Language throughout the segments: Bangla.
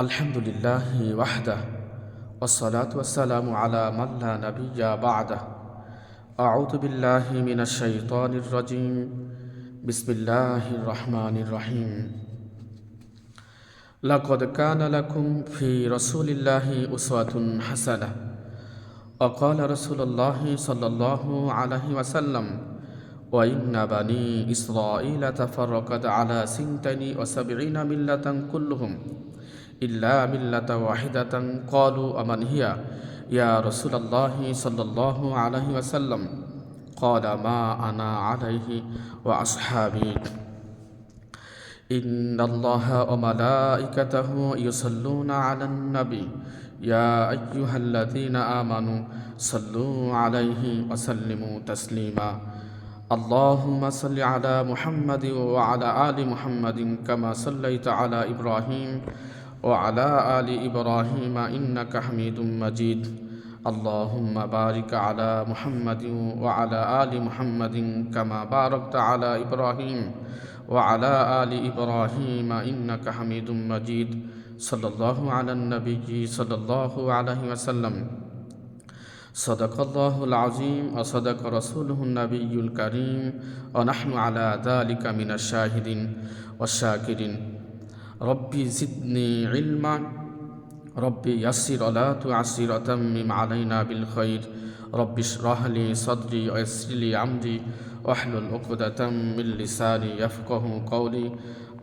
আলহামদুলিল্লাহি ওয়াহদাহ ওয়াসসালাতু ওয়াসসালামু আলা মান লা নাবিয়্যা বা'দাহ। আউযু বিল্লাহি মিনাশ শাইতানির রাজীম। বিসমিল্লাহির রহমানির রহিম। লাকাদ কানা লাকুম ফি রাসূলিল্লাহি উসওয়াতুন হাসানাহ। ওয়া ক্বালা রাসূলুল্লাহি সাল্লাল্লাহু আলাইহি ওয়াসাল্লাম ওয়া ইন্না বানী ইসরাঈলা তাফাররাকাত আলা সিনতানি ওয়া সাবঈনা মিল্লাতান কুল্লুহুম ইল্লা মিল্লাতা ওয়াহিদাতান। ক্বালু আমান হিয়া ইয়া রাসূলাল্লাহি সাল্লাল্লাহু আলাইহি ওয়াসাল্লাম? ক্বালা মা আনা আলাইহি ওয়া আসহাবি। ইন্নাল্লাহা ওয়া মালাইকাতাহু ইউসাল্লুনা আলান নবী ইয়া আইয়ুহাল্লাযীনা আমানু সাল্লু আলাইহি ওয়া সাল্লিমু তাসলিমা। আল্লাহুম্মা সাল্লি আলা মুহাম্মাদিন ওয়া আলা আলি মুহাম্মাদিন কামা সাল্লাইতা আলা ইব্রাহিম ওয়া আলা আলি ইব্রাহিম ইন্নাকা হামিদুম মাজিদ। আল্লাহুম্মা বারিক আলা মুহাম্মাদিন ওয়া আলা আলি মুহাম্মাদিন কামা বারাকতা আলা ইব্রাহিম ওয়া আলা আলি ইব্রাহিম ইন্নাকা হামিদুম মাজিদ। সাল্লাল্লাহু আলান নবিয়্যি সাল্লাল্লাহু আলাইহি ওয়াসাল্লাম। সাদাকাল্লাহুল আযীম ওয়া সাদাকা রাসূলুহুন নাবিয়্যুল কারীম ওয়া নাহনু আলা যালিকা মিনাশ শাহিদিন ওয়াশ শাকিরিন। রব্বি জিদনি ইলমা রব্বি ইয়াসসির ওয়া লা তু'আসসির ওয়া তাম্মিম আলাইনা বিল খায়র। রব্বি ইশরাহ লি সাদরি ওয়া ইয়াসসির লি আমরি ওয়াহলুল উকদাতাম মিন লিসানি ইয়াফকাহু কওলি।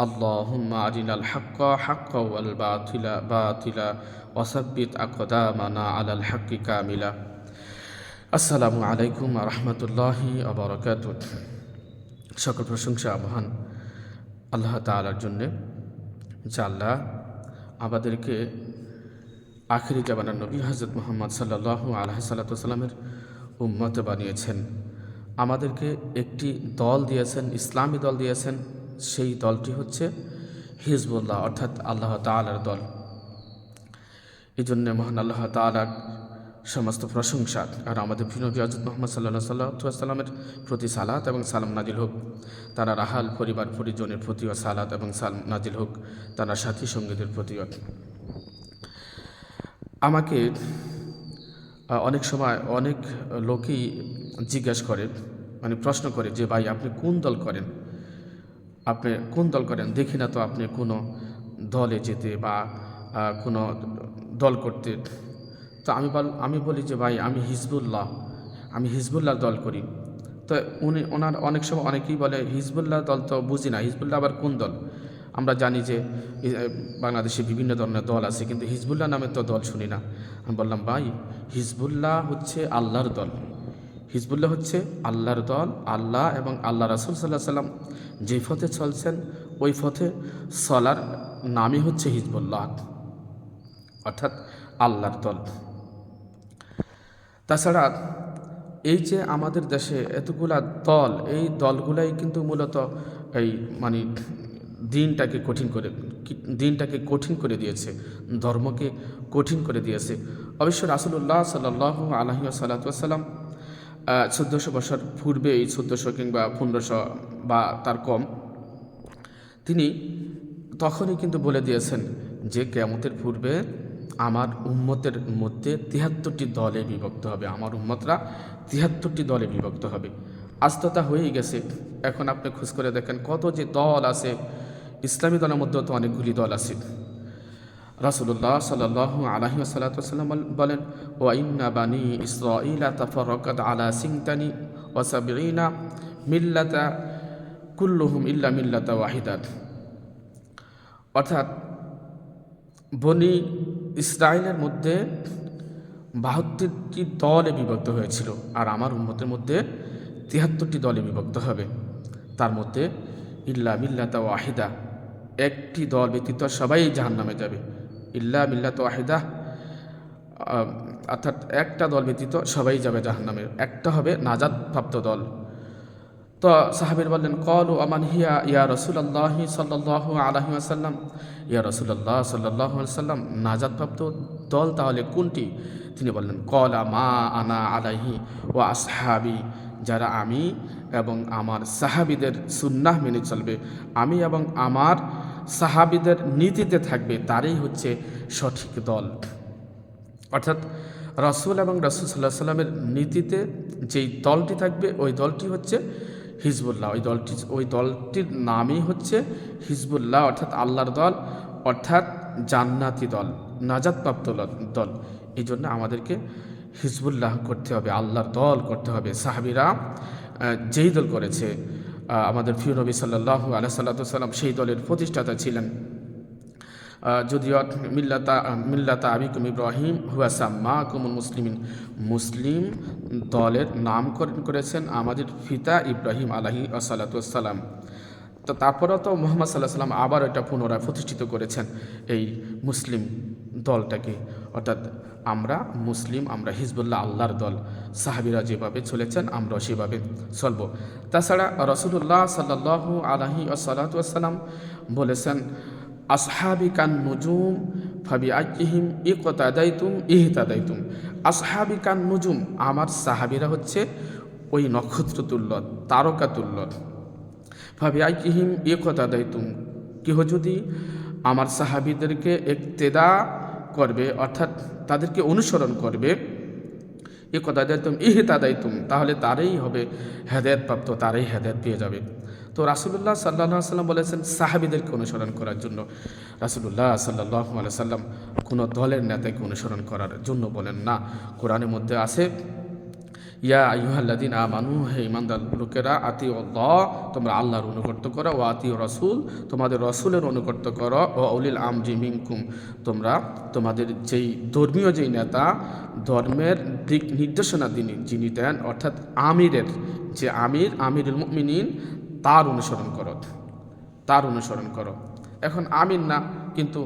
আল্লাহুম্মা আরিনাল হাক্কা হাক্কাও ওয়াল বাতিলা বাতিলা ওয়া সাব্বিত আকদামানা আলাল হাক্কি কামিলা। আসসালামু আলাইকুম ওয়া রাহমাতুল্লাহি ওয়া বারাকাতুহু। সকল প্রশংসা মহান আল্লাহ তাআলার জন্যে, যে আল্লাহ আমাদেরকে আখিরি জামানার নবী হযরত মুহাম্মদ সাল্লাল্লাহু আলাইহি সাল্লামের উম্মত বানিয়েছেন। আমাদেরকে একটি দল দিয়েছেন, ইসলামী দল দিয়েছেন। সেই দলটি হচ্ছে হিজবুল্লাহ, অর্থাৎ আল্লাহ তাআলার দল। এই জন্য মহান আল্লাহ তাআলার সমস্ত প্রশংসা আর আমাদের প্রিয় নবী হযরত মুহাম্মদ সাল্লাল্লাহু আলাইহি সাল্লামের প্রতি সালাত এবং সালাম নাজিল হোক। তারা রাহাল পরিবার পরিজনের প্রতিও সালাত এবং সালাম নাজিল হোক, তারা সাথী সঙ্গীদের প্রতিও। আমাকে অনেক সময় অনেক লোকই জিজ্ঞাসা করে, মানে প্রশ্ন করে যে ভাই আপনি কোন দল করেন, আপনি কোন দল করেন, দেখি না তো আপনি কোনো দলে যেতে বা কোনো দল করতে। তো আমি বলি যে ভাই আমি হিজবুল্লাহর দল করি। তো ওনার অনেক সময় অনেকেই বলে হিজবুল্লাহ দল তো বুঝি না, হিজবুল্লাহ আবার কোন দল? আমরা জানি যে বাংলাদেশে বিভিন্ন ধরনের দল আছে, কিন্তু হিজবুল্লাহ নামে তো দল শুনি না। আমি বললাম ভাই হিজবুল্লাহ হচ্ছে আল্লাহর দল। হিজবুল্লাহ হচ্ছে আল্লাহর দল। আল্লাহ এবং আল্লাহ রাসূল সাল্লাল্লাহু আলাইহি সাল্লাম যে পথে চলছেন ওই পথে চলার নামই হচ্ছে হিজবুল্লাহ, অর্থাৎ আল্লাহর দল। তাছাড়া এই যে আমাদের দেশে এতগুলা দল, এই দলগুলাই কিন্তু মূলত এই মানে দিনটাকে কঠিন করে দিয়েছে, ধর্মকে কঠিন করে দিয়েছে। অবশ্য রাসূলুল্লাহ সাল্লাল্লাহু আলাইহি ওয়াসাল্লাম 1400 বছর পূর্বে, এই 1400 কিংবা 1500 বা তার কম, তিনি তখনই কিন্তু বলে দিয়েছেন যে কিয়ামতের পূর্বে আমার উম্মতের মধ্যে 73টি দলে বিভক্ত হবে, আমার উম্মতরা 73টি দলে বিভক্ত হবে। আজ তো তা হয়েই গেছে। এখন আপনি খোঁজ করে দেখেন কত যে দল আছে। ইসলামী দলের মধ্যেও তো অনেকগুলি দল আছে। রাসূলুল্লাহ সাল্লাল্লাহু আলাইহি ওয়াসাল্লাম বলেন ওয়া ইন্না বানী ইসরাঈলা তাফাররাকাত আলা সিনতানি ওয়া সাবঈনা মিল্লাতা কুল্লুহুম ইল্লা মিল্লাতা ওয়াহিদাত। অর্থাৎ বনি ইসরাইলের মধ্যে 72টি দলে বিভক্ত হয়েছিল, আর আমার উম্মতের মধ্যে 73টি দলে বিভক্ত হবে। তার মধ্যে ইল্লা মিল্লাতা ওয়াহিদা, একটি দল ব্যতীত সবাই জাহান্নামে যাবে। ইল্লা মিল্লাতা ওয়াহিদা অর্থাৎ একটা দল ব্যতীত সবাই যাবে জাহান্নামে, একটা হবে নাজাতপ্রাপ্ত দল। তো সাহাবীর বললেন ক্বালু আমান হিয়া ইয়া রাসূলুল্লাহি সাল্লাল্লাহু আলাইহি ওয়াসাল্লাম? ইয়া রাসূলুল্লাহ সাল্লাল্লাহু আলাইহি ওয়াসাল্লাম, নাজাতপ্রাপ্ত দল তাহলে কোনটি? তিনি বললেন ক্বালা মা আনা আলাইহি ওয়া আসহাবি, যারা আমি এবং আমার সাহাবীদের সুন্নাহ মেনে চলবে, আমি এবং আমার সাহাবীদের নীতিতে থাকবে তারই হচ্ছে সঠিক দল। অর্থাৎ রাসূল এবং রাসূল সাল্লাল্লাহু আলাইহি সাল্লামের নীতিতে যেই দলটি থাকবে ওই দলটি হচ্ছে হিজবুল্লাহ। ওই দলটির নামই হচ্ছে হিজবুল্লাহ, অর্থাৎ আল্লাহর দল, অর্থাৎ জান্নাতি দল, নাজাতপ্রাপ্ত দল। এই জন্য আমাদেরকে হিজবুল্লাহ করতে হবে, আল্লাহর দল করতে হবে। সাহাবীরা যেই দল করেছে, আমাদের প্রিয় নবী সাল্লাল্লাহু আলাইহি সাল্লাম সেই দলের প্রতিষ্ঠাতা ছিলেন। যদিও মিল্লাতা আবিকুম ইব্রাহিম হুয়া সাম্মাকুমুল মুসলিমিন, মুসলিম দলের নামকরণ করেছেন আমাদের পিতা ইব্রাহিম আলাইহি আসসালাতু ওয়াসসালাম। তো তারপরেও তো মুহাম্মদ সাল্লাল্লাহু আলাইহি ওয়াসাল্লাম আবার এটা পুনরায় প্রতিষ্ঠিত করেছেন এই মুসলিম দলটাকে। অর্থাৎ আমরা মুসলিম, আমরা হিজবুল্লাহ, আল্লাহর দল। সাহাবীরা যেভাবে চলেছেন আমরাও সেভাবে চলব। তাছাড়া রাসূলুল্লাহ সাল্লাল্লাহু আলাইহি ওয়াসাল্লাম বলেছেন, আসহাবি কান নুজুম ফাবিআইহিম ইকতাদাইতুম ইহতাদাইতুম। আসহাবি কান নুজুম, আমার সাহাবীরা হচ্ছে ওই নক্ষত্র তুল্য, তারকা তুল্য। ফাবিআইহিম ইকতাদাইতুম, কেহ যদি আমার সাহাবীদেরকে ইক্তেদা করবে, অর্থাৎ তাদেরকে অনুসরণ করবে, ইকতাদাইতুম ইহতাদাইতুম, তাহলে তারই হবে হেদায়েতপ্রাপ্ত, তারই হেদায়েত পেয়ে যাবে। তো রাসূলুল্লাহ সাল্লাল্লাহু আলাইহি সাল্লাম বলেছেন সাহাবীদেরকে অনুসরণ করার জন্য। রাসূলুল্লাহ সাল্লাল্লাহু আলাইহি সাল্লাম কোনো দলের নেতাকে অনুসরণ করার জন্য বলেন না। কোরআনের মধ্যে আছে, ইয়া আইয়ুহাল্লাযীনা আমানু, হে ঈমানদার লোকেরা, আতিউল্লাহ, তোমরা আল্লাহর অনুগত করো, ওয়া আতিউর রাসূল, তোমাদের রাসূলের অনুগত করো, ও উলিল আমরি মিনকুম, তোমরা তোমাদের যেই ধর্মীয় যেই নেতা, ধর্মের দিক নির্দেশনা যিনি দেন, অর্থাৎ আমিরের যে আমিরুল মুমিনিন, তার অনুসরণ করো, তার অনুসরণ করো। এখন আমির না, কিন্তু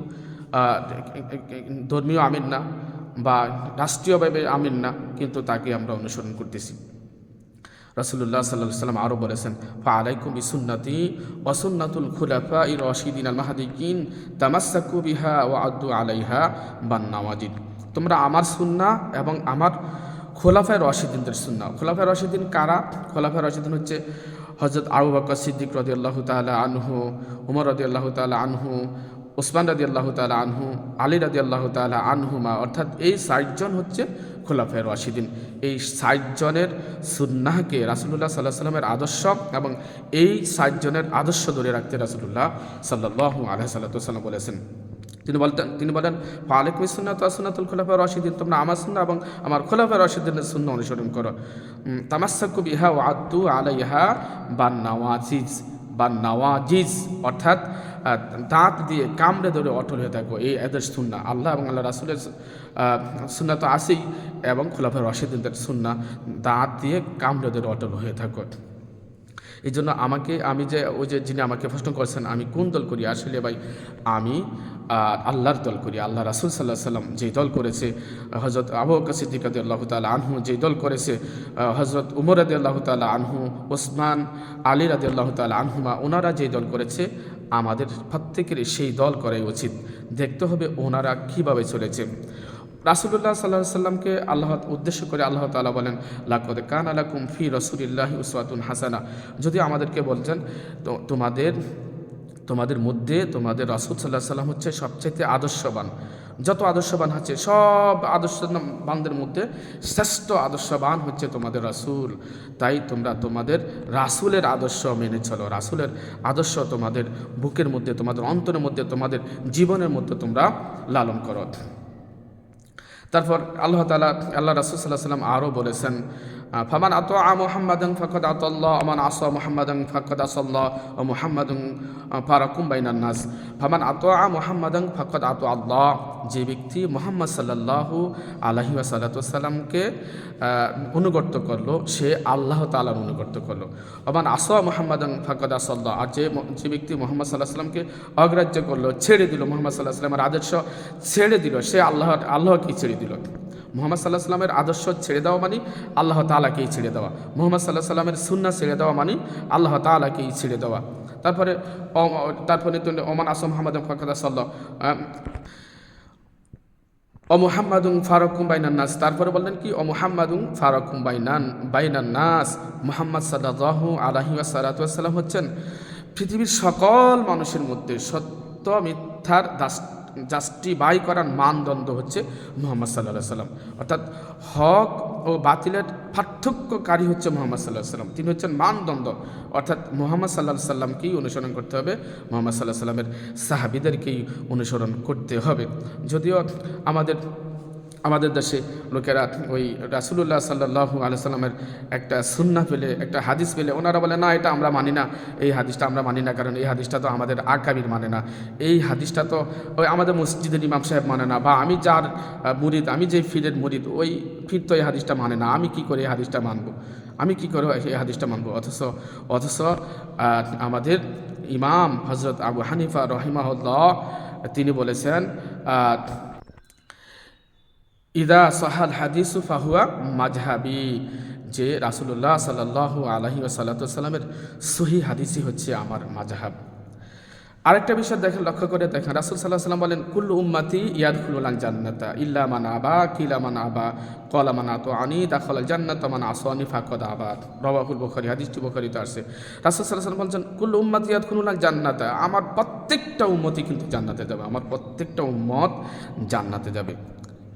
ধর্মীয় আমির না বা রাষ্ট্রীয়ভাবে আমির না, কিন্তু তাকে আমরা অনুসরণ করতেছি। রাসূলুল্লাহ সাল্লাল্লাহু আলাইহি ওয়াসাল্লাম আরও বলেছেন, ফাআলাইকুম বিসুন্নতি ওয়া সুন্নাতুল খুলাফাইর রাশিদিন আল মাহদিয়িন তামাসসাকু বিহা ওয়া আদ্দু আলাইহা বান নাওয়াজিদ। তোমরা আমার সুন্নাহ এবং আমার খোলাফায়ে রাশিদিনদের সুন্নাহ। খোলাফায়ে রাশিদিন কারা? খোলাফায়ে রাশিদিন হচ্ছে হযরত আবু বকর সিদ্দিক রাদিয়াল্লাহু তাআলা আনহু, উমর রাদিয়াল্লাহু তাআলা আনহু, ওসমান রাদিয়াল্লাহু তাআলা আনহু, আলী রাদিয়াল্লাহু তাআলা আনহুমা, অর্থাৎ এই ৬০ জন হচ্ছে খোলাফায়ে রাশিদিন। এই ৬০ জনের সুন্নাহকে রাসূলুল্লাহ সাল্লাল্লাহু আলাইহি ওয়াসাল্লামের আদর্শ এবং এই ৬০ জনের আদর্শ ধরে রাখতে রাসূলুল্লাহ সাল্লাল্লাহু আলাইহি ওয়াসাল্লাম বলেছেন। তিনি বলেন, ফাআলাইকুম বিসুন্নাতি ওয়া সুন্নাতুল খুলাফায়ে রাশিদিন, তোমরা আমার সুন্নাহ এবং আমার খোলাফায়ে রাশিদিনের সুন্নাহ অনুসরণ করো। তামাসসাকু বিহা ওয়া আদ্দু আলাইহা বান নাওয়াজিজ, অর্থাৎ দাঁত দিয়ে কামড়ে ধরে অটল হয়ে থাকো। এই এদের সুন্নাহ, আল্লাহ এবং আল্লাহ রাসূলের সুন্নাহ তো আছেই, এবং খোলাফায়ে রাশিদিনদের সুন্নাহ দাঁত দিয়ে কামড়ে ধরে অটল হয়ে থাকো। এই জন্য আমি যে যিনি আমাকে প্রশ্ন করেছেন আমি কোন দল করি, আসলে ভাই আমি আল্লাহর দল করি। আল্লাহ রাসূল সাল্লাল্লাহু আলাইহি সাল্লাম যেই দল করেছে, হযরত আবু বকর সিদ্দিক রাদিয়াল্লাহু তাআলা আনহু যেই দল করেছে, হযরত উমর রাদিয়াল্লাহু তাআলা আনহু, ওসমান, আলী রাদিয়াল্লাহু তাআলা আনহুমা, ওনারা যেই দল করেছে আমাদের প্রত্যেকের সেই দল করাই উচিত। দেখতে হবে ওনারা কীভাবে চলেছে। রাসূলুল্লাহ সাল্লাল্লাহু আলাইহি সাল্লামকে আল্লাহ উদ্দেশ্য করে আল্লাহ তাআলা বলেন, লাকাদ কানা লাকুম ফি রাসূলিল্লাহি উসওয়াতুন হাসানা। যদি আমাদেরকে বলছেন তোমাদের মধ্যে তোমাদের রাসূল সাল্লাল্লাহু আলাইহি সাল্লাম হচ্ছে সবচেয়ে আদর্শবান, যত আদর্শবান আছে সব আদর্শবানদের মধ্যে শ্রেষ্ঠ আদর্শবান হচ্ছে তোমাদের রাসূল। তাই তোমরা তোমাদের রাসূলের আদর্শ মেনে চলো, রাসূলের আদর্শ তোমাদের বুকের মধ্যে, তোমাদের অন্তরের মধ্যে, তোমাদের জীবনের মধ্যে তোমরা লালন করো। তারপর আল্লাহ রাসূল সাল্লাল্লাহু আলাইহি সাল্লাম আরও বলেছেন, ফামান আতা মুহাম্মাদান ফাকাদ আতাল্লাহ ওয়া মান আসা মুহাম্মাদান ফাকাদ আসাল্লাহ ওয়া মুহাম্মাদুন ফারাকুম বাইনান নাস। ফামান আতা মুহাম্মাদান ফাকাদ আতা আল্লাহ, যে ব্যক্তি মুহাম্মদ সাল্লাল্লাহু আলাইহি ওয়াসাল্লামকে অনুগত করলো সে আল্লাহ তাআলার অনুগত করলো। ওয়া মান আসা মুহাম্মাদান ফাকাদ আসাল্লাহ, আর যে ব্যক্তি মুহাম্মদ সাল্লাল্লাহু আলাইহি ওয়াসাল্লামকে অগ্রাহ্য করলো, ছেড়ে দিল, মুহাম্মদ সাল্লাল্লাহু আলাইহি ওয়াসাল্লামের আদর্শ ছেড়ে দিল, সে আল্লাহকেই ছেড়ে দিল। মুহাম্মদ সাল্লাল্লাহু আলাইহি ওয়াসাল্লামের আদর্শ ছেড়ে দেওয়া মানে আল্লাহ তাআলাকেই ছেড়ে দেওয়া। মুহাম্মদ সাল্লাল্লাহু আলাইহি ওয়াসাল্লামের সুন্নাহ ছেড়ে দেওয়া মানে আল্লাহ তাআলাকেই ছেড়ে দেওয়া। তারপরে ওমান আসা মুহাম্মাদান ফাকাদ আসাল্লাহ ও মুহাম্মাদুন ফারাকুম বাইনান নাস। তারপরে বললেন কি, ও মুহাম্মাদুন ফারাকুম বাইনান নাস। মুহাম্মদ সাল্লাল্লাহু আলাইহি ওয়াসাল্লাম হচ্ছেন পৃথিবীর সকল মানুষের মধ্যে সত্য মিথ্যার জাস্টিফাই করার মানদণ্ড হচ্ছে মুহাম্মদ সাল্লাল্লাহু আলাইহি সাল্লাম। অর্থাৎ হক ও বাতিলের পার্থক্যকারী হচ্ছে মুহাম্মদ সাল্লাল্লাহু আলাইহি সাল্লাম। তিনি হচ্ছেন মানদণ্ড। অর্থাৎ মুহাম্মদ সাল্লাল্লাহু আলাইহি সাল্লামকেই অনুসরণ করতে হবে, মুহাম্মদ সাল্লাল্লাহু আলাইহি সাল্লামের সাহাবীদেরকেই অনুসরণ করতে হবে। যদিও আমাদের দেশে লোকেরা ওই রাসূলুল্লাহ সাল্লাল্লাহু আলাইহি সাল্লামের একটা সুন্নাহ পেলে, একটা হাদিস পেলে ওনারা বলে না এটা আমরা মানি না, এই হাদিসটা আমরা মানি না, কারণ এই হাদিসটা তো আমাদের আকাবির মানে না, এই হাদিসটা তো ওই আমাদের মসজিদের ইমাম সাহেব মানে না, বা আমি যার মুরিদ, আমি যে ফিরের মুরিদ, ওই ফির তো এই হাদিসটা মানে না, আমি কি করে এই হাদিসটা মানবো, আমি কি করে এই হাদিসটা মানবো। অথচ আমাদের ইমাম হযরত আবু হানিফা রাহিমাহুল্লাহ তিনি বলেছেন ইদা সাহাল হাদিসু ফাহুয়া মাজহাবি, যে রাসূলুল্লাহ সাল্লাল্লাহু আলাইহি ওয়াসাল্লামের সহিহ হাদিসই হচ্ছে আমার মাজহাব। আরেকটা বিষয় লক্ষ্য করে দেখেন, রাসূল সাল্লাল্লাহু আলাইহি ওয়াসাল্লাম বলেন কুল্লু উম্মতি ইয়াদখুলুল জান্নাতা ইল্লা মান আবা কিলা মান আবা ক্বালা মান আতাআনি দাখালাল জান্নাতা মান আসানি ফাকাদ আবা। রাওয়াহুল বুখারী, হাদিসটি বুখারীতে আছে। রাসূল সাল্লাল্লাহু আলাইহি ওয়াসাল্লাম বলেন কুল্লু উম্মতি ইয়াদখুলুল জান্নাতা, আমার প্রত্যেকটা উম্মতই কিন্তু জান্নাতে যাবে, আমার প্রত্যেকটা উম্মত জান্নাতে যাবে।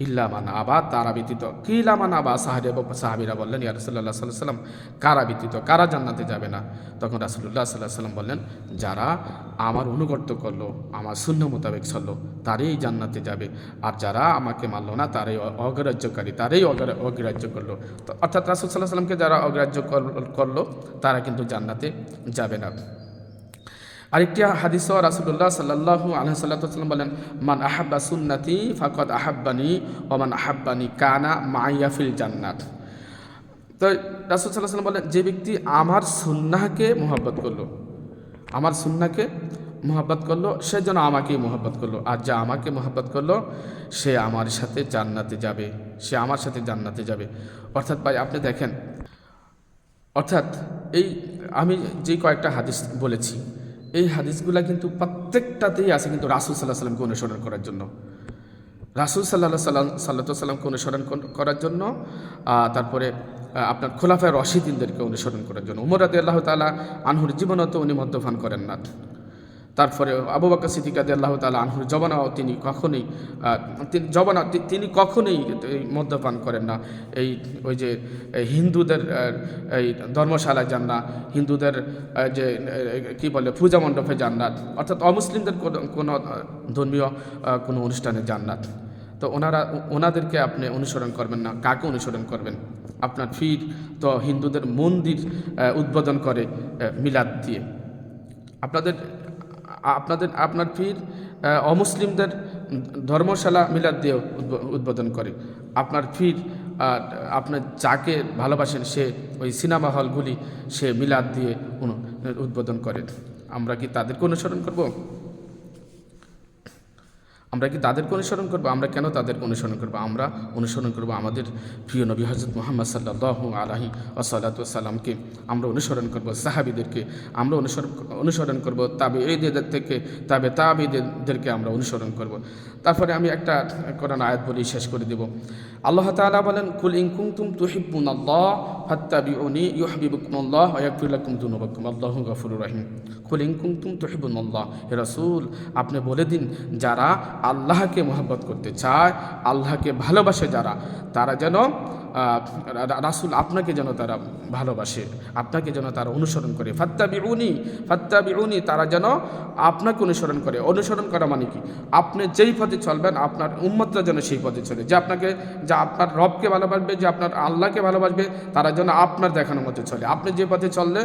ইল্লা মান আবা, তারা ব্যতীত। কিলা মান আবা, সাহাবীরা বললেন ইয়া রাসূলুল্লাহ সাল্লাল্লাহু আলাইহি ওয়াসাল্লাম, কারা ব্যতীত, কারা জান্নাতে যাবে না? তখন রাসূলুল্লাহ সাল্লাল্লাহু আলাইহি ওয়াসাল্লাম বললেন যারা আমার অনুগত্য করলো, আমার সুন্নাহ মোতাবেক চললো, তারাই জান্নাতে যাবে, আর যারা আমাকে মানলো না তারাই অগ্রাহ্যকারী, তারাই অগ্রাহ্য করলো। তো অর্থাৎ রাসূল সাল্লাল্লাহু আলাইহি ওয়াসাল্লামকে যারা অগ্রাহ্য করলো তারা কিন্তু জান্নাতে যাবে না। আরেকটি হাদিসও রাসূলুল্লাহ সাল্লাল্লাহু আলাইহি ওয়াসাল্লাম বলেন মান আহাব্বা সুন্নতি ফাকাদ আহাব্বানি ওয়া মান আহাব্বানি কানা মাইয়া ফিল জান্নাত। তো রাসূল সাল্লাল্লাহু আলাইহি ওয়াসাল্লাম বলেন যে ব্যক্তি আমার সুন্নাহকে মুহাব্বত করলো, আমার সুন্নাহকে মুহাব্বত করলো, সে যেন আমাকেই মুহাব্বত করলো, আর যা আমাকে মুহাব্বত করলো সে আমার সাথে জান্নাতে যাবে, সে আমার সাথে জান্নাতে যাবে। অর্থাৎ ভাই আপনি দেখেন, অর্থাৎ এই আমি যে কয়েকটা হাদিস বলেছি এই হাদিসগুলা কিন্তু প্রত্যেকটাতেই আছে কিন্তু রাসূল সাল্লাল্লাহু আলাইহি ওয়াসাল্লামকে অনুসরণ করার জন্য, রাসূল সাল্লাল্লাহু আলাইহি ওয়াসাল্লামকে অনুসরণ করার জন্য, তারপরে আপনার খোলাফায়ে রাশিদিনদেরকে অনুসরণ করার জন্য। উমর রাদিয়াল্লাহু তাআলা আনহুর জীবনেও তো উনি মদ্যপান করেন না। তারপরে আবু বকর সিদ্দিক রাদিয়াল্লাহু তাআলা আনহুর জবানাও তিনি কখনোই মদ্যপান করেন না। ওই যে হিন্দুদের এই ধর্মশালায় যান না, হিন্দুদের যে কি বলে পূজা মণ্ডপে যান না, অর্থাৎ অমুসলিমদের কোনো ধর্মীয় কোনো অনুষ্ঠানে যান না। তো ওনাদেরকে আপনি অনুসরণ করবেন না, কাকে অনুসরণ করবেন? আপনার পীর তো হিন্দুদের মন্দির উদ্বোধন করে মিলাদ দিয়ে, আপনার পীর অমুসলিমদের ধর্মশালা মিলাদ দিয়ে উদ্বোধন করে। আপনার পীর আপনার যাকে ভালোবাসেন সে ওই সিনেমা হলগুলি সে মিলাদ দিয়ে উদ্বোধন করে। আমরা কি তাদেরকে অনুসরণ করব? আমরা কেন তাদেরকে অনুসরণ করব? আমরা অনুসরণ করব আমাদের প্রিয় নবী হযরত মুহাম্মদ সাল্লাল্লাহু আলাইহি ওয়াসাল্লামকে, আমরা অনুসরণ করব সাহাবীদেরকে, আমরা অনুসরণ করব তাবেঈদেরকে আমরা অনুসরণ করব। তারপরে আমি একটা কোরআন আয়াত বলি শেষ করে দেব। আল্লাহ তাআলা বলেন কুল ইন কুনতুম তুহিব্বুনাল্লাহ ফাত্তাবিউনি ইউহিব্বুকুমুল্লাহ ওয়া ইয়াগফির লাকুম যুনুবাকুম আল্লাহু গফুরুর রহিম। কুল ইন কুনতুম তুহিব্বুনাল্লাহ, হে রাসূল আপনি বলে দিন যারা আল্লাহকে মহব্বত করতে চায়, আল্লাহকে ভালোবাসে যারা, তারা যেন রাসূল আপনাকে যেন তারা ভালোবাসে, আপনাকে যেন তারা অনুসরণ করে। ফাত্তাবিউনি, তারা যেন আপনাকে অনুসরণ করে। অনুসরণ করা মানে কি? আপনি যেই পথে চলবেন আপনার উম্মতরা যেন সেই পথে চলে, যে আপনার রবকে ভালোবাসবে, যে আপনার আল্লাহকে ভালোবাসবে, তারা যেন আপনার দেখানোর মধ্যে চলে। আপনি যে পথে চললে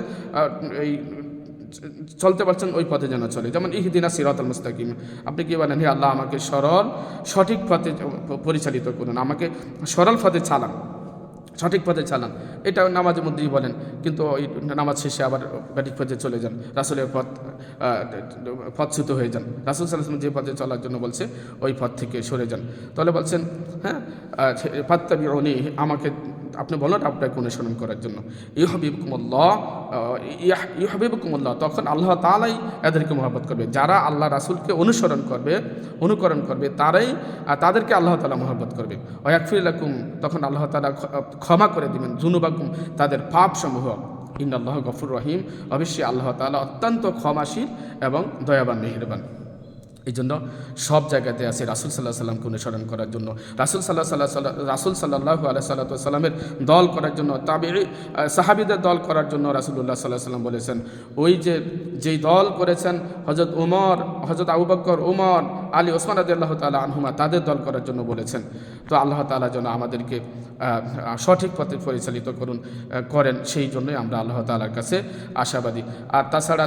চলতে পারছেন ওই পথে যেন চলে। যেমন ইহদিনা সিরাতাল মুস্তাকিম, আপনি কি বলেন হে আল্লাহ আমাকে সঠিক পথে পরিচালিত করুন, আমাকে সরল পথে চালান, সঠিক পথে চালান। এটা নামাজের মধ্যেই বলেন, কিন্তু ওই নামাজ শেষে আবার ব্যাটিক পথে চলে যান, রাসূলের পথচ্যুত হয়ে যান। রাসূল সাল্লাল্লাহু আলাইহি ওয়াসাল্লাম যে পথে চলার জন্য বলছে ওই পথ থেকে সরে যান। তাহলে বলছেন হ্যাঁ ফাত্তাবিউনি, আমাকে আপনি বলেন আপনাকে অনুসরণ করার জন্য। ইউহিব্বুকুমুল্লাহ, তখন আল্লাহ তাআলাই এদেরকে মহব্বত করবে। যারা আল্লাহ রাসূলকে অনুকরণ করবে তাদেরকে আল্লাহ তাআলা মহব্বত করবে। ওয়া ইয়াগফির লাকুম, তখন আল্লাহ তাআলা ক্ষমা করে দিবেন যুনুবাকুম, তাদের পাপসমূহ। ইন্নাল্লাহা গফুরুর রহিম, অবশ্যই আল্লাহ তাআলা অত্যন্ত ক্ষমাশীল এবং দয়াবান মেহেরবান। এই জন্য সব জায়গাতে আছে রাসূল সাল্লাল্লাহু আলাইহি সাল্লামকে অনুসরণ করার জন্য, রাসূল সাল্লাল্লাহু আলাইহি সাল্লামের দল করার জন্য, সাহাবীদের দল করার জন্য রাসূলুল্লাহ সাল্লাল্লাহু আলাইহি সাল্লাম বলেছেন, ওই যেই দল করেছেন হযরত ওমর, হযরত আবু বকর, ওমর, আলী, ওসমান রাদিয়াল্লাহু তাআলা আনহুমা, তাদের দল করার জন্য বলেছেন। তো আল্লাহ তাআলা যেন আমাদেরকে সঠিক পথে পরিচালিত করেন, সেই জন্যই আমরা আল্লাহ তাআলার কাছে আশাবাদী। আর তাছাড়া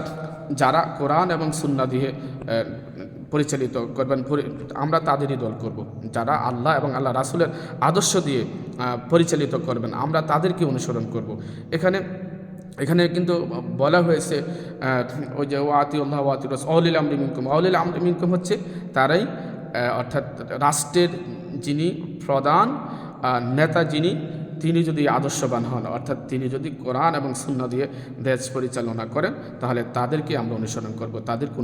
যারা কোরআন এবং সুন্নাহ দিয়ে পরিচালিত করবেন, আমরা তাদেরই দল করব। যারা আল্লাহ এবং আল্লাহ রাসূলের আদর্শ দিয়ে পরিচালিত করবেন, আমরা তাদেরকে অনুসরণ করব। এখানে কিন্তু বলা হয়েছে ওই যে ওয়াতিউল্লাহ ওয়াতিউর রাসূল আউলিল আমরি মিনকুম, আউলিল আমরি মিনকুম হচ্ছে তারাই, অর্থাৎ রাষ্ট্রের যিনি প্রধান নেতা, তিনি যদি আদর্শবান হন, অর্থাৎ তিনি যদি কোরআন এবং সুন্নাহ দিয়ে দেশ পরিচালনা করেন, তাহলে তাদেরকে আমরা অনুসরণ করব, তাদেরকে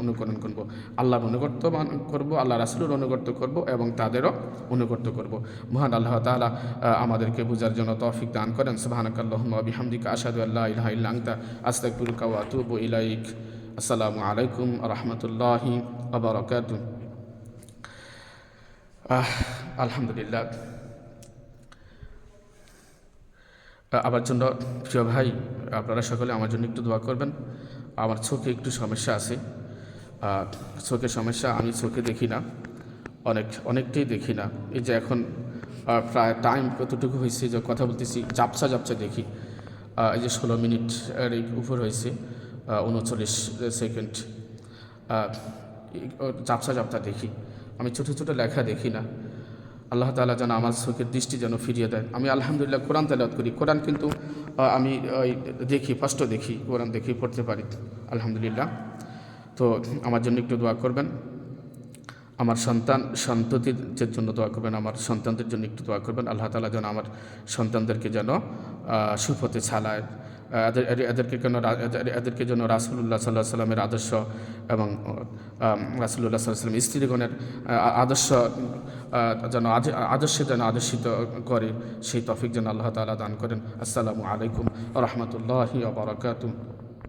অনুকরণ করব, আল্লাহর অনুগত্য করব, আল্লাহ রাসূলের অনুগত্য করব এবং তাদেরও অনুগত্য করব। মহান আল্লাহ তাআলা আমাদেরকে বুঝার জন্য তৌফিক দান করেন। সুবহানাকাল্লাহুম্মা ওয়া বিহামদিকা আশহাদু আল্লা ইলাহা ইল্লা আনতা আস্তাগফিরুকা ওয়া আতুবু ইলাইক। আসসালামু আলাইকুম ওয়া রাহমাতুল্লাহি ওয়া বারাকাতুহু। আলহামদুলিল্লাহ। আমার জন্য প্রিয় ভাই, আপনারা সকলে আমার জন্য একটু দোয়া করবেন। আমার চোখে একটু সমস্যা আছে, চোখের সমস্যা, আমি চোখে দেখি না, অনেকটাই দেখি না। এই যে এখন প্রায় টাইম কতটুকু হয়েছে যে কথা বলতেছি, ঝাপসা দেখি। এই যে 16 মিনিট এর উপর হয়েছে, 39 সেকেন্ড, ঝাপসা দেখি। আমি ছোটো লেখা দেখি না। আল্লাহ তাআলা যেন আমার চোখের দৃষ্টি যেন ফিরিয়ে দেয়। আমি আলহামদুলিল্লাহ কোরআন তেলাওয়াত করি, কোরআন কিন্তু আমি দেখি, স্পষ্ট দেখি, কোরআন দেখি, পড়তে পারি আলহামদুলিল্লাহ। তো আমার জন্য একটু দোয়া করবেন, আমার সন্ততিদের জন্য দোয়া করবেন, আমার সন্তানদের জন্য একটু দোয়া করবেন। আল্লাহ তাআলা যেন আমার সন্তানদেরকে যেন সুপথে চালায়, এদেরকে যেন রাসূলুল্লাহ সাল্লাল্লাহু আলাইহি সাল্লামের আদর্শ এবং রাসূলুল্লাহ সাল্লাল্লাহু আলাইহি সাল্লামের স্ত্রীগণের আদর্শে যেন আদর্শিত করে, সেই তৌফিক যেন আল্লাহ তাআলা দান করেন। আসসালামু আলাইকুম ওয়া রাহমাতুল্লাহি ওয়া বারাকাতুহু।